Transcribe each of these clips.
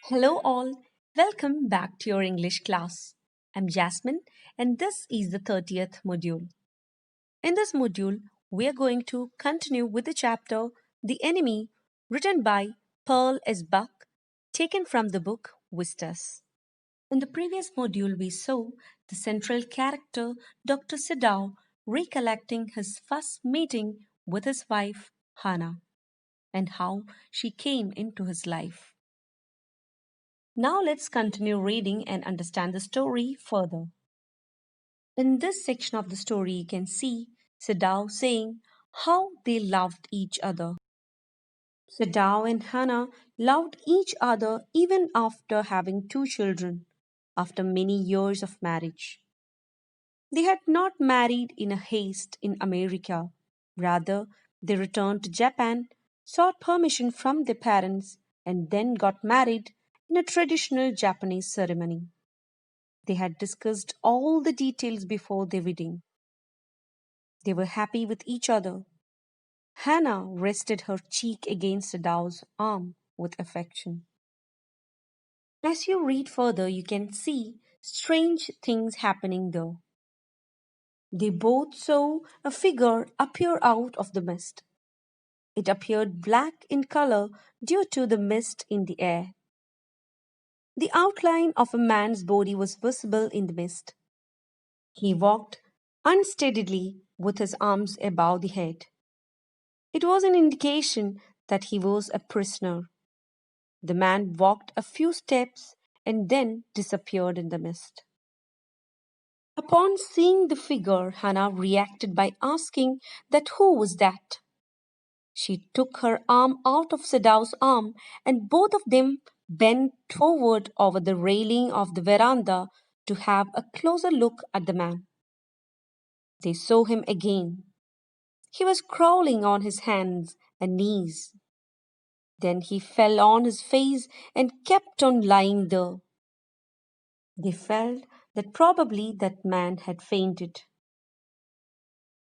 Hello, all. Welcome back to your English class. I'm Jasmine, and this is the 30th module. In this module, we are going to continue with the chapter The Enemy, written by Pearl S. Buck, taken from the book Vistas. In the previous module, we saw the central character, Dr. Siddao, recollecting his first meeting with his wife, Hannah, and how she came into his life. Now let's continue reading and understand the story further. In this section of the story, you can see Sadao saying how they loved each other. Sadao and Hannah loved each other even after having two children, after many years of marriage. They had not married in a haste in America. Rather, they returned to Japan, sought permission from their parents, and then got married in a traditional Japanese ceremony. They had discussed all the details before their wedding. They were happy with each other. Hannah rested her cheek against Sadao's arm with affection. As you read further, you can see strange things happening though. They both saw a figure appear out of the mist. It appeared black in color due to the mist in the air. The outline of a man's body was visible in the mist. He walked unsteadily with his arms above the head. It was an indication that he was a prisoner. The man walked a few steps and then disappeared in the mist. Upon seeing the figure, Hannah reacted by asking that who was that? She took her arm out of Sadao's arm and both of them bent forward over the railing of the veranda to have a closer look at the man. They saw him again. He was crawling on his hands and knees. Then he fell on his face and kept on lying there. They felt that probably that man had fainted.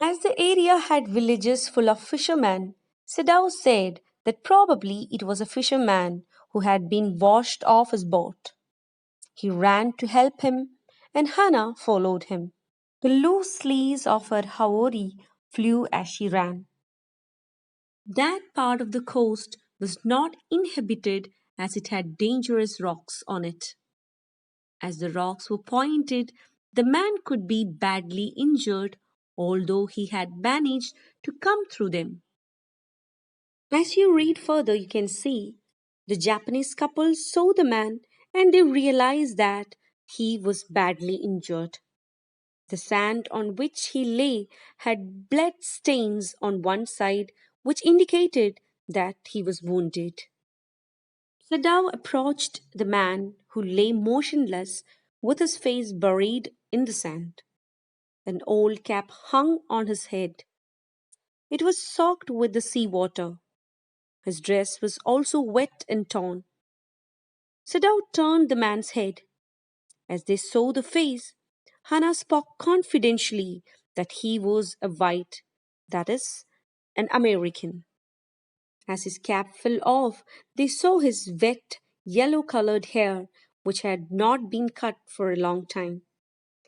As the area had villages full of fishermen, Sadao said that probably it was a fisherman who had been washed off his boat. He ran to help him, and Hannah followed him. The loose sleeves of her haori flew as she ran. That part of the coast was not inhabited as it had dangerous rocks on it. As the rocks were pointed, the man could be badly injured, although he had managed to come through them. As you read further, you can see the Japanese couple saw the man and they realized that he was badly injured. The sand on which he lay had blood stains on one side, which indicated that he was wounded. Sadao approached the man who lay motionless with his face buried in the sand. An old cap hung on his head. It was soaked with the sea water. His dress was also wet and torn. Sadao turned the man's head. As they saw the face, Hannah spoke confidentially that he was a white, that is, an American. As his cap fell off, they saw his wet, yellow colored hair, which had not been cut for a long time.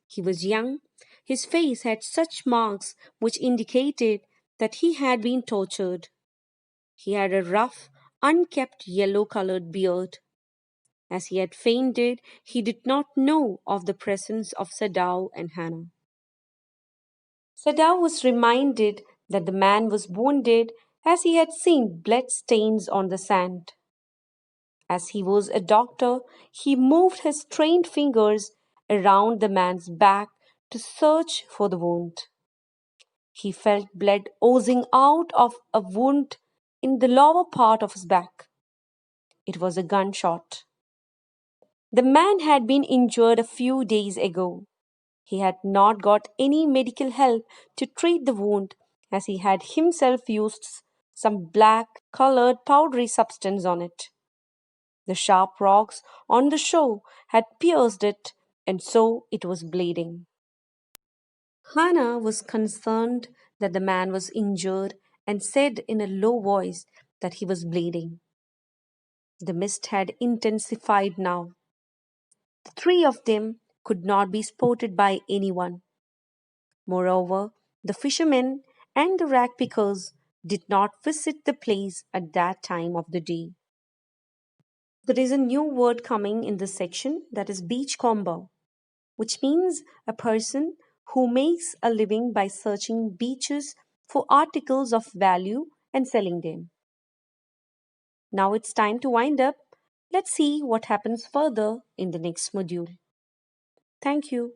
He was young. His face had such marks which indicated that he had been tortured. He had a rough, unkempt yellow colored beard. As he had fainted, he did not know of the presence of Sadao and Hannah. Sadao was reminded that the man was wounded as he had seen blood stains on the sand. As he was a doctor, he moved his trained fingers around the man's back to search for the wound. He felt blood oozing out of a wound in the lower part of his back. It was a gunshot. The man had been injured a few days ago. He had not got any medical help to treat the wound as he had himself used some black colored powdery substance on it. The sharp rocks on the shore had pierced it, and so it was bleeding. Hannah was concerned that the man was injured and said in a low voice that he was bleeding. The mist had intensified now. The three of them could not be spotted by anyone. Moreover, the fishermen and the rag pickers did not visit the place at that time of the day. There is a new word coming in this section, that is beachcomber, which means a person who makes a living by searching beaches for articles of value and selling them. Now it's time to wind up. Let's see what happens further in the next module. Thank you.